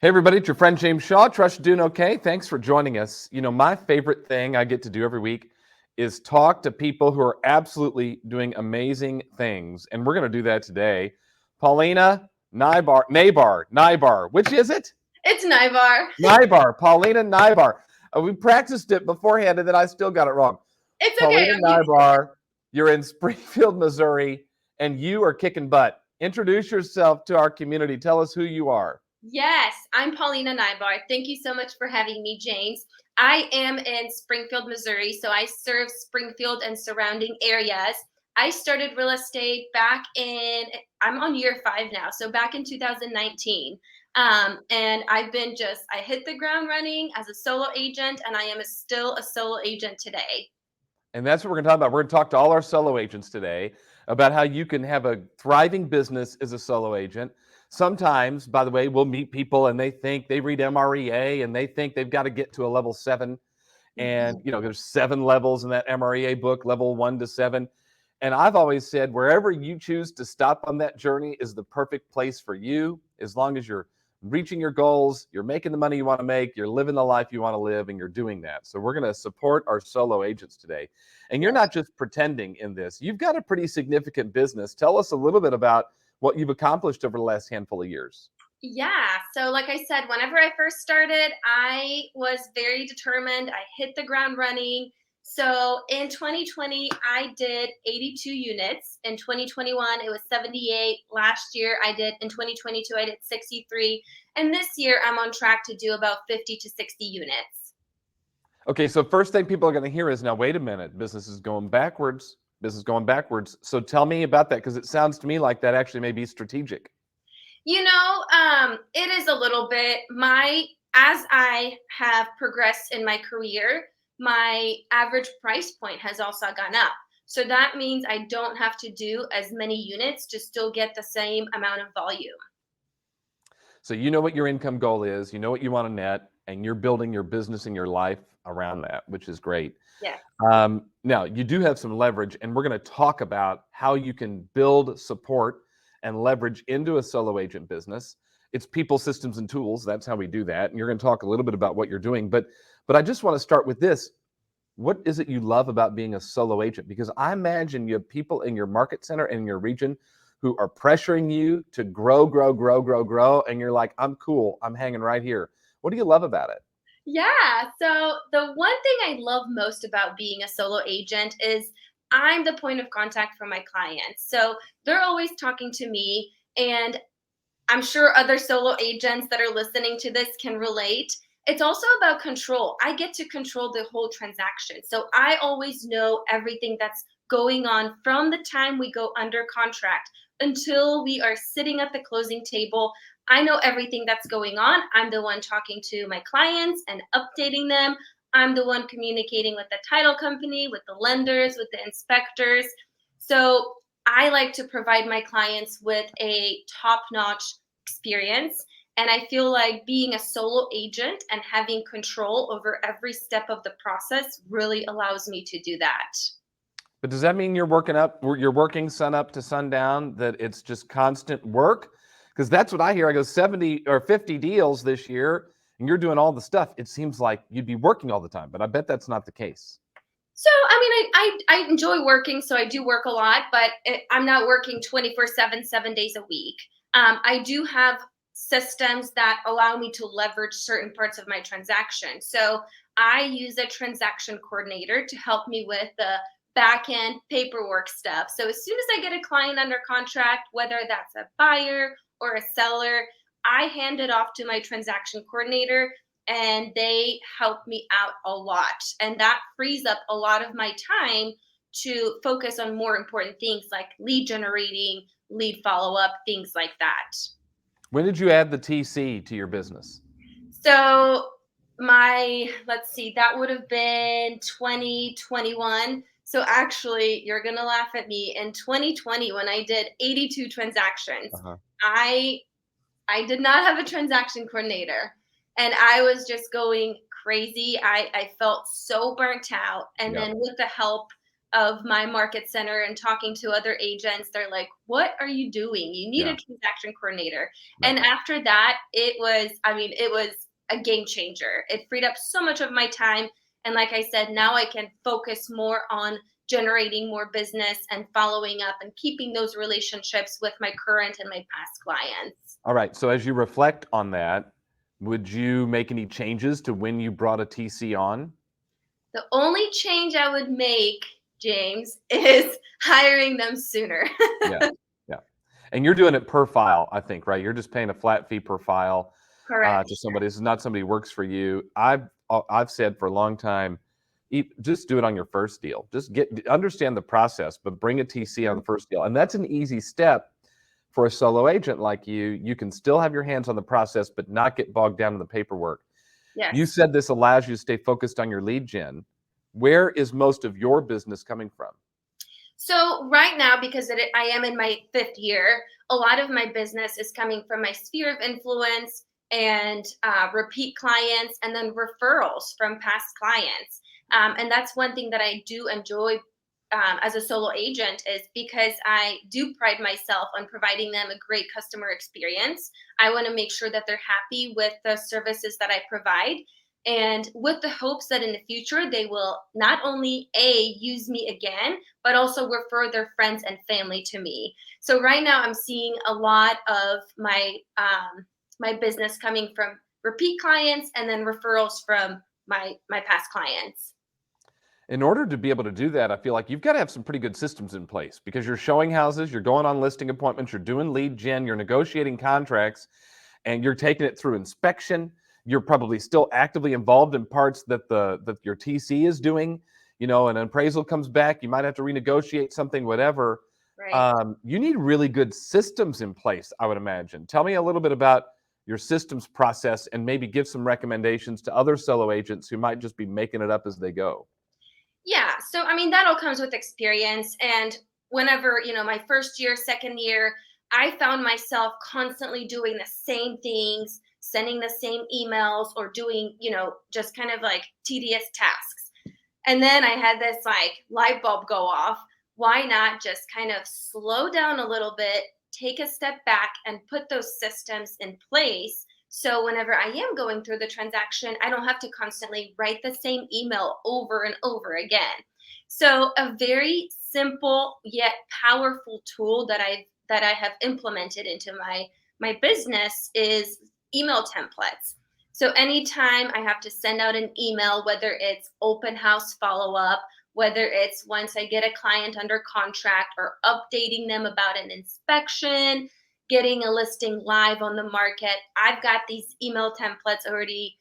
Hey everybody, it's your friend James Shaw. Trust you're doing okay. Thanks for joining us. You know, my favorite thing I get to do every week is talk to people who are absolutely doing amazing things. And we're going to do that today. Paulina, Najbar. Which is it? It's Najbar. Najbar, Paulina Najbar. We practiced it beforehand and then I still got it wrong. It's okay. Paulina I'm used to it. Najbar, you're in Springfield, Missouri, and you are kicking butt. Introduce yourself to our community. Tell us who you are. Yes, I'm Paulina Najbar. Thank you so much for having me, James. I am in Springfield, Missouri, so I serve Springfield and surrounding areas. I started real estate I'm on year 5 now, so back in 2019. And I hit the ground running as a solo agent, and I am still a solo agent today. And that's what we're going to talk about. We're going to talk to all our solo agents today about how you can have a thriving business as a solo agent. Sometimes, by the way, we'll meet people and they think they read MREA and they think they've got to get to a level 7. And, you know, there's 7 levels in that MREA book, level 1 to 7. And I've always said, wherever you choose to stop on that journey is the perfect place for you, as long as you're reaching your goals, you're making the money you want to make, you're living the life you want to live, and you're doing that. So we're going to support our solo agents today. And you're not just pretending in this. You've got a pretty significant business. Tell us a little bit about what you've accomplished over the last handful of years. Yeah. So, like I said, whenever I first started, I was very determined. I hit the ground running. So, in 2020, I did 82 units. In 2021, it was 78. Last year, in 2022, I did 63. And this year, I'm on track to do about 50 to 60 units. Okay, so first thing people are going to hear is, now, wait a minute, business is going backwards. Business is going backwards. So tell me about that, because it sounds to me like that actually may be strategic. It is a little bit as I have progressed in my career, my average price point has also gone up. So that means I don't have to do as many units to still get the same amount of volume. So you know what your income goal is, you know what you want to net, and you're building your business and your life around that, which is great. Yeah. Now, you do have some leverage, and we're going to talk about how you can build support and leverage into a solo agent business. It's people, systems, and tools. That's how we do that. And you're going to talk a little bit about what you're doing. But I just want to start with this. What is it you love about being a solo agent? Because I imagine you have people in your market center and in your region who are pressuring you to grow, and you're like, I'm cool. I'm hanging right here. What do you love about it? Yeah. So the one thing I love most about being a solo agent is I'm the point of contact for my clients. So they're always talking to me, and I'm sure other solo agents that are listening to this can relate. It's also about control. I get to control the whole transaction. So I always know everything that's going on from the time we go under contract until we are sitting at the closing table. I know everything that's going on. I'm the one talking to my clients and updating them. I'm the one communicating with the title company, with the lenders, with the inspectors. So I like to provide my clients with a top-notch experience. And I feel like being a solo agent and having control over every step of the process really allows me to do that. But does that mean you're working sun up to sundown, that it's just constant work? Because that's what I hear. I go 70 or 50 deals this year, and you're doing all the stuff. It seems like you'd be working all the time, but I bet that's not the case. So, I mean, I enjoy working, so I do work a lot, but I'm not working 24/7, 7 days a week. I do have systems that allow me to leverage certain parts of my transaction. So I use a transaction coordinator to help me with the back end paperwork stuff. So as soon as I get a client under contract, whether that's a buyer or a seller, I hand it off to my transaction coordinator and they help me out a lot. And that frees up a lot of my time to focus on more important things like lead generating, lead follow up, things like that. When did you add the TC to your business? So let's see, that would have been 2021. So actually, you're going to laugh at me. In 2020, when I did 82 transactions, Uh-huh. I I did not have a transaction coordinator, and I was just going crazy. I felt so burnt out. And Yeah. then with the help of my market center and talking to other agents, they're like, "What are you doing? You need Yeah. a transaction coordinator." Right. And after that, it was, I mean, it was a game changer. It freed up so much of my time. And like I said, now I can focus more on generating more business and following up and keeping those relationships with my current and my past clients. All right. So as you reflect on that, would you make any changes to when you brought a TC on? The only change I would make, James, is hiring them sooner. Yeah. Yeah. And you're doing it per file, I think, right? You're just paying a flat fee per file to Correct. somebody. This is not somebody who works for you. I've said for a long time, just do it on your first deal. Just understand the process, but bring a TC on the first deal, and that's an easy step for a solo agent like you. You can still have your hands on the process, but not get bogged down in the paperwork. You Yes. said this allows you to stay focused on your lead gen. Where is most of your business coming from? So right now, because I am in my 5th year, a lot of my business is coming from my sphere of influence and repeat clients, and then referrals from past clients. And that's one thing that I do enjoy as a solo agent, is because I do pride myself on providing them a great customer experience. I want to make sure that they're happy with the services that I provide, and with the hopes that in the future they will not only use me again, but also refer their friends and family to me. So right now I'm seeing a lot of my business coming from repeat clients and then referrals from my past clients. In order to be able to do that, I feel like you've got to have some pretty good systems in place, because you're showing houses, you're going on listing appointments, you're doing lead gen, you're negotiating contracts, and you're taking it through inspection. You're probably still actively involved in parts that your TC is doing. An appraisal comes back, you might have to renegotiate something, whatever. Right. You need really good systems in place, I would imagine. Tell me a little bit about your systems process, and maybe give some recommendations to other solo agents who might just be making it up as they go. Yeah. So, I mean, that all comes with experience. And whenever, my first year, second year, I found myself constantly doing the same things, sending the same emails, or doing, just kind of like tedious tasks. And then I had this like light bulb go off. Why not just kind of slow down a little bit, take a step back, and put those systems in place? So whenever I am going through the transaction, I don't have to constantly write the same email over and over again. So a very simple yet powerful tool that I have implemented into my business is email templates. So anytime I have to send out an email, whether it's open house follow up, whether it's once I get a client under contract, or updating them about an inspection, getting a listing live on the market, I've got these email templates already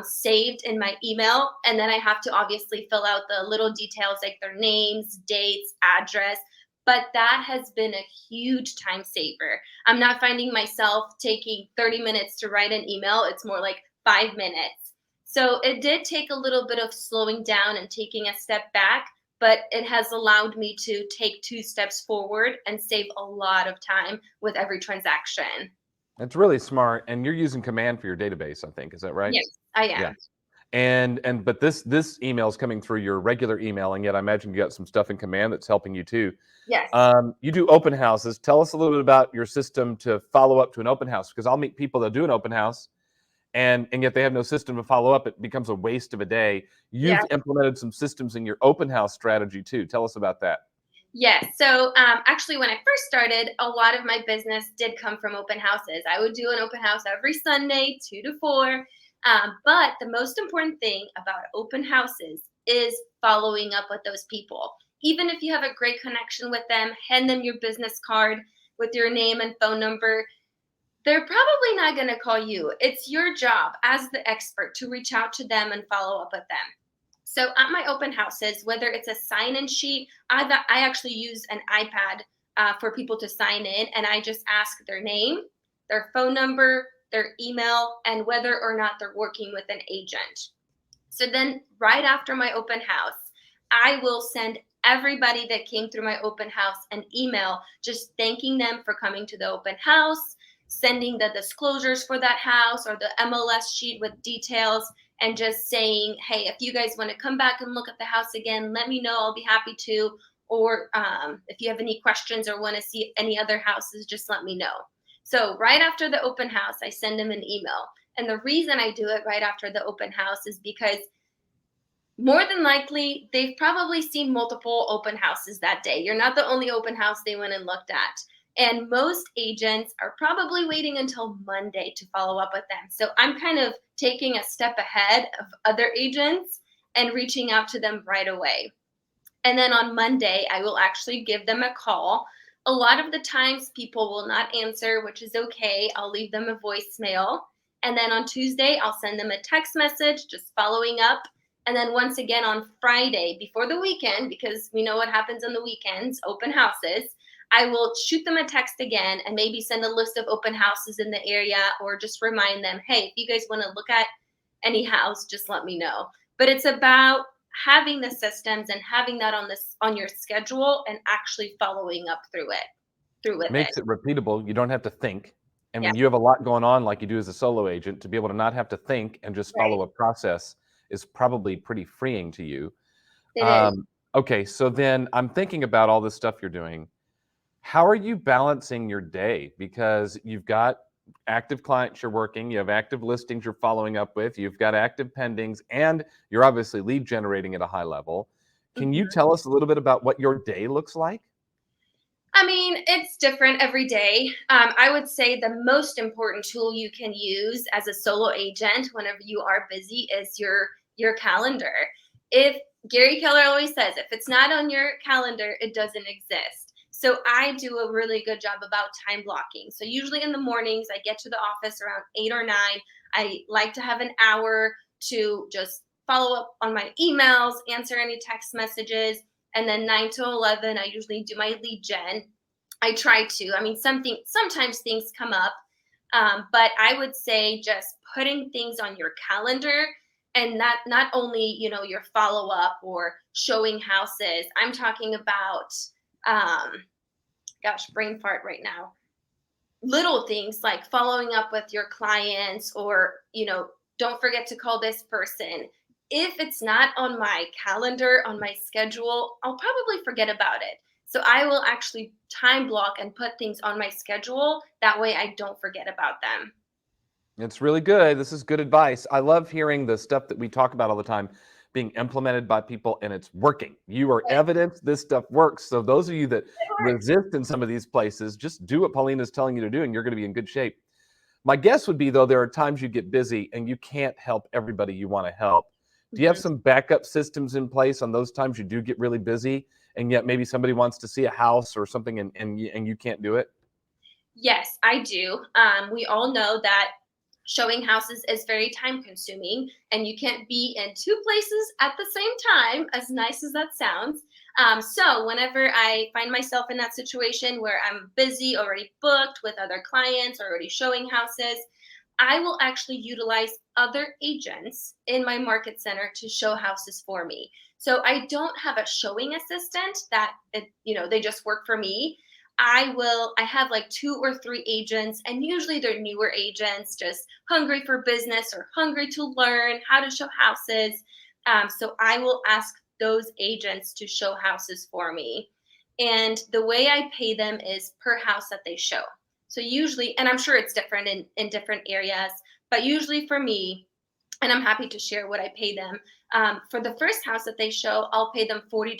saved in my email. And then I have to obviously fill out the little details like their names, dates, address. But that has been a huge time saver. I'm not finding myself taking 30 minutes to write an email. It's more like 5 minutes. So it did take a little bit of slowing down and taking a step back, but it has allowed me to take 2 steps forward and save a lot of time with every transaction. It's really smart, and you're using Command for your database, I think. Is that right? Yes, I Yeah. am. But this email is coming through your regular email, and yet I imagine you got some stuff in Command that's helping you too. Yes. You do open houses. Tell us a little bit about your system to follow up to an open house, because I'll meet people that do an open house, and yet they have no system to follow up. It becomes a waste of a day. You've Yes. implemented some systems in your open house strategy too. Tell us about that. Yes. So actually, when I first started, a lot of my business did come from open houses. I would do an open house every Sunday, 2 to 4. But the most important thing about open houses is following up with those people. Even if you have a great connection with them, hand them your business card with your name and phone number. They're probably not going to call you. It's your job as the expert to reach out to them and follow up with them. So at my open houses, whether it's a sign-in sheet, I actually use an iPad for people to sign in, and I just ask their name, their phone number, their email, and whether or not they're working with an agent. So then, right after my open house, I will send everybody that came through my open house an email just thanking them for coming to the open house, sending the disclosures for that house or the MLS sheet with details, and just saying, hey, if you guys want to come back and look at the house again, let me know. I'll be happy to. Or if you have any questions or want to see any other houses, just let me know. So right after the open house, I send them an email. And the reason I do it right after the open house is because more than likely, they've probably seen multiple open houses that day. You're not the only open house they went and looked at. And most agents are probably waiting until Monday to follow up with them. So I'm kind of taking a step ahead of other agents and reaching out to them right away. And then on Monday, I will actually give them a call. A lot of the times, people will not answer, which is okay. I'll leave them a voicemail. And then on Tuesday, I'll send them a text message just following up. And then once again on Friday, before the weekend, because we know what happens on the weekends, open houses, I will shoot them a text again and maybe send a list of open houses in the area, or just remind them, hey, if you guys want to look at any house, just let me know. But it's about having the systems and having that on your schedule and actually following up through with it. Makes it repeatable. You don't have to think. And Yeah, when you have a lot going on, like you do as a solo agent, to be able to not have to think and just right. follow a process is probably pretty freeing to you. It is. Okay, so then I'm thinking about all this stuff you're doing. How are you balancing your day? Because you've got active clients you're working, you have active listings you're following up with, you've got active pendings, and you're obviously lead generating at a high level. Can you Mhm. tell us a little bit about what your day looks like? I mean, it's different every day. I would say the most important tool you can use as a solo agent whenever you are busy is your calendar. If Gary Keller always says, if it's not on your calendar, it doesn't exist. So I do a really good job about time blocking. So usually in the mornings, I get to the office around 8 or 9. I like to have an hour to just follow up on my emails, answer any text messages, and then 9 to 11, I usually do my lead gen. I try to. I mean, sometimes things come up, but I would say just putting things on your calendar, and not only your follow up or showing houses. I'm talking about, um, gosh, brain fart right now. Little things like following up with your clients, or don't forget to call this person. If it's not on my calendar, on my schedule, I'll probably forget about it. So I will actually time block and put things on my schedule, that way I don't forget about them. It's really good. This is good advice. I love hearing the stuff that we talk about all the time being implemented by people and it's working. You are Right. evidence this stuff works. So those of you that It works. resist in some of these places, just do what Paulina is telling you to do and you're going to be in good shape. My guess would be though there are times you get busy and you can't help everybody you want to help. Do you have Mhm. some backup systems in place on those times you do get really busy and yet maybe somebody wants to see a house or something and you can't do it? Yes, I do. We all know that showing houses is very time consuming, and you can't be in two places at the same time, as nice as that sounds. So, whenever I find myself in that situation where I'm busy, already booked with other clients, already showing houses, I will actually utilize other agents in my market center to show houses for me. So I don't have a showing assistant they just work for me. I have like 2 or 3 agents, and usually they're newer agents, just hungry for business or hungry to learn how to show houses. So I will ask those agents to show houses for me. And the way I pay them is per house that they show. So usually, and I'm sure it's different in different areas, but usually for me, and I'm happy to share what I pay them. For the first house that they show, I'll pay them $40.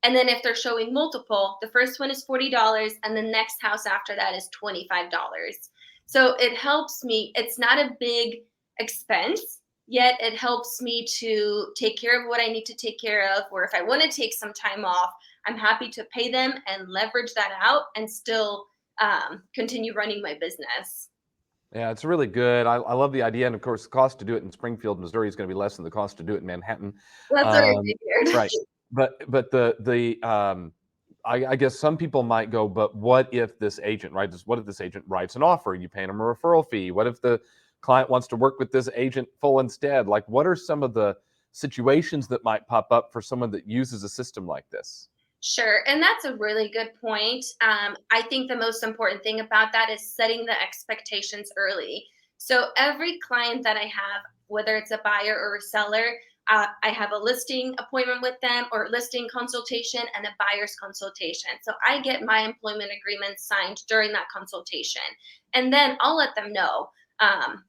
And then if they're showing multiple, the first one is $40, and the next house after that is $25. So it helps me. It's not a big expense, yet it helps me to take care of what I need to take care of. Or if I want to take some time off, I'm happy to pay them and leverage that out and still continue running my business. Yeah, it's really good. I love the idea, and of course, the cost to do it in Springfield, Missouri, is going to be less than the cost to do it in Manhattan. That's what I Um, figured. right, but I guess some people might go, but what if this agent, right? What if this agent writes an offer? You paying them a referral fee? What if the client wants to work with this agent full instead? Like, what are some of the situations that might pop up for someone that uses a system like this? Sure. And that's a really good point. I think the most important thing about that is setting the expectations early. So every client that I have, whether it's a buyer or a seller, I have a listing appointment with them or listing consultation and a buyer's consultation. So I get my employment agreement signed during that consultation. And then I'll let them know. Um,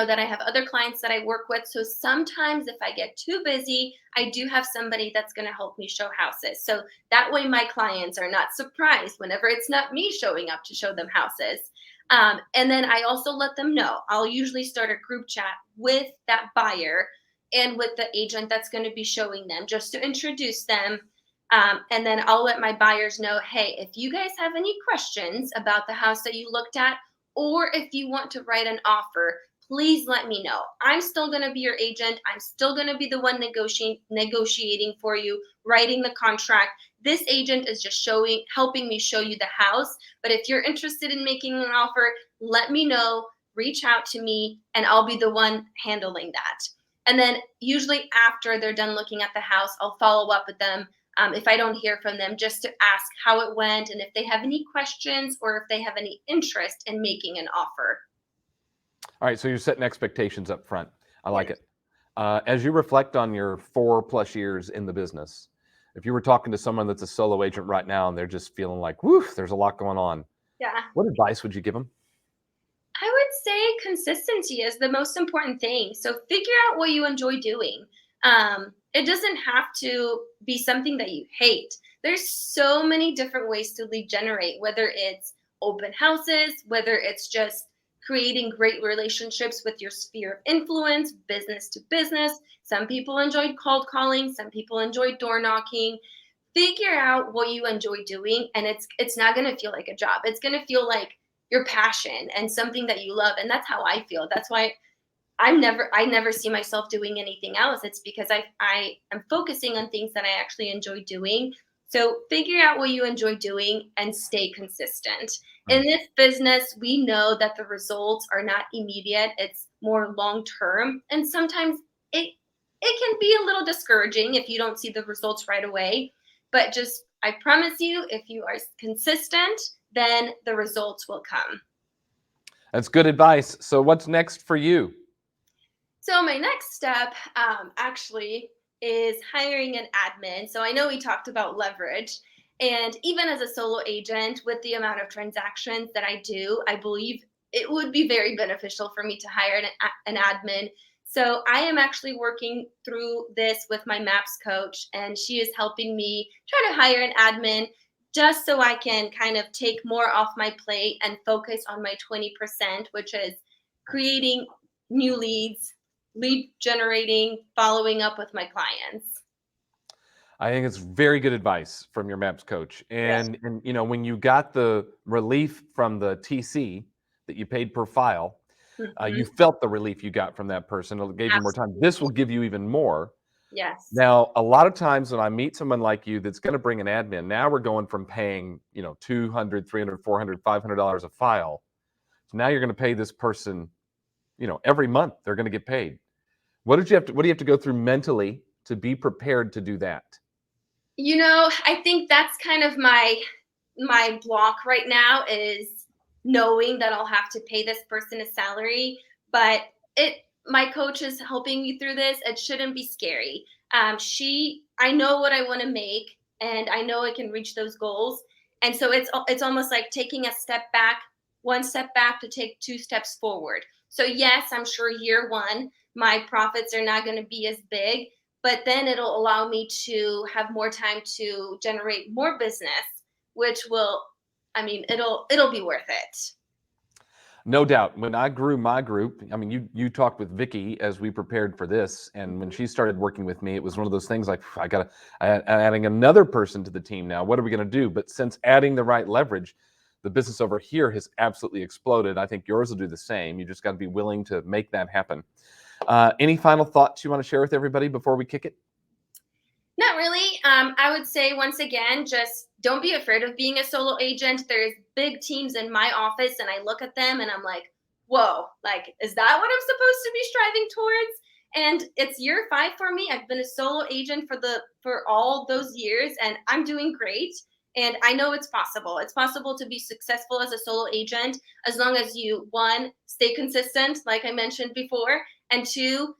that I have other clients that I work with. So sometimes if I get too busy, I do have somebody that's going to help me show houses. So that way my clients are not surprised whenever it's not me showing up to show them houses. And then I also let them know. I'll usually start a group chat with that buyer and with the agent that's going to be showing them just to introduce them. And then I'll let my buyers know, hey, if you guys have any questions about the house that you looked at, or if you want to write an offer, please let me know. I'm still going to be your agent. I'm still going to be the one negotiating for you, writing the contract. This agent is just helping me show you the house. But if you're interested in making an offer, let me know, reach out to me, and I'll be the one handling that. And then usually after they're done looking at the house, I'll follow up with them. If I don't hear from them, just to ask how it went and if they have any questions or if they have any interest in making an offer. All right, so you're setting expectations up front. I like Yes. it. As you reflect on your 4+ years in the business, if you were talking to someone that's a solo agent right now and they're just feeling like, whoo, there's a lot going on, Yeah. what advice would you give them? I would say consistency is the most important thing. So figure out what you enjoy doing. It doesn't have to be something that you hate. There's so many different ways to lead generate, whether it's open houses, whether it's just creating great relationships with your sphere of influence, business to business. Some people enjoy cold calling, some people enjoy door knocking. Figure out what you enjoy doing, and it's not going to feel like a job. It's going to feel like your passion and something that you love, and that's how I feel. That's why I never see myself doing anything else. It's because I am focusing on things that I actually enjoy doing. So figure out what you enjoy doing and stay consistent. In Mm. this business, we know that the results are not immediate. It's more long term, and sometimes it can be a little discouraging if you don't see the results right away. But just I promise you, if you are consistent, then the results will come. That's good advice. So what's next for you? So my next step actually is hiring an admin. So I know we talked about leverage, and even as a solo agent, with the amount of transactions that I do, I believe it would be very beneficial for me to hire an admin. So I am actually working through this with my MAPS coach, and she is helping me try to hire an admin just so I can kind of take more off my plate and focus on my 20%, which is creating new leads, lead generating, following up with my clients. I think it's very good advice from your MAPS coach. Yes. And when you got the relief from the TC that you paid per file, you Mhm. felt the relief you got from that person. It gave you more time. This will Absolutely. give you even more. Yes. Now, a lot of times when I meet someone like you that's going to bring an admin, now we're going from paying, 200, 300, 400, $500 a file. So now you're going to pay this person, every month they're going to get paid. What do you have to go through mentally to be prepared to do that? I think that's kind of my block right now is knowing that I'll have to pay this person a salary, but it my coach is helping me through this. It shouldn't be scary. I know what I want to make, and I know I can reach those goals, and so it's almost like taking a step back, one step back to take two steps forward. So yes, I'm sure year one my profits are not going to be as big, but then it'll allow me to have more time to generate more business, which will, I mean, it'll be worth it. No doubt. When I grew my group, I mean, you talked with Vicky as we prepared for this, and when Mhm. she started working with me, it was one of those things like adding another person to the team now. What are we going to do? But since adding the right leverage, the business over here has absolutely exploded. I think yours will do the same. You just got to be willing to make that happen. Any final thoughts you want to share with everybody before we kick it? Not really. I would say once again, just don't be afraid of being a solo agent. There's big teams in my office, and I look at them and I'm like, whoa, like, is that what I'm supposed to be striving towards? And it's year 5 for me. I've been a solo agent for all those years, and I'm doing great. And I know it's possible. It's possible to be successful as a solo agent as long as you, one, stay consistent, like I mentioned before, and two,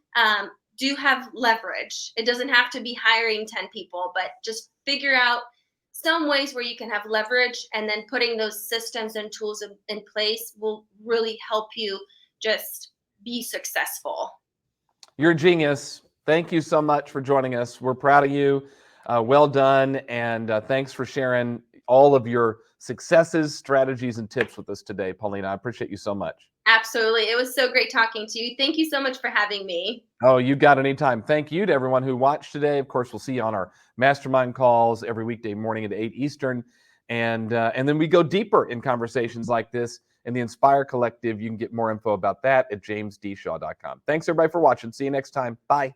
do have leverage. It doesn't have to be hiring 10 people, but just figure out some ways where you can have leverage, and then putting those systems and tools in place will really help you just be successful. You're a genius. Thank you so much for joining us. We're proud of you. Well done. And thanks for sharing all of your successes, strategies, and tips with us today, Paulina. I appreciate you so much. Absolutely. It was so great talking to you. Thank you so much for having me. Oh, you got it anytime. Thank you to everyone who watched today. Of course, we'll see you on our mastermind calls every weekday morning at 8 Eastern. And then we go deeper in conversations like this in the Inspire Collective. You can get more info about that at jamesdshaw.com. Thanks, everybody, for watching. See you next time. Bye.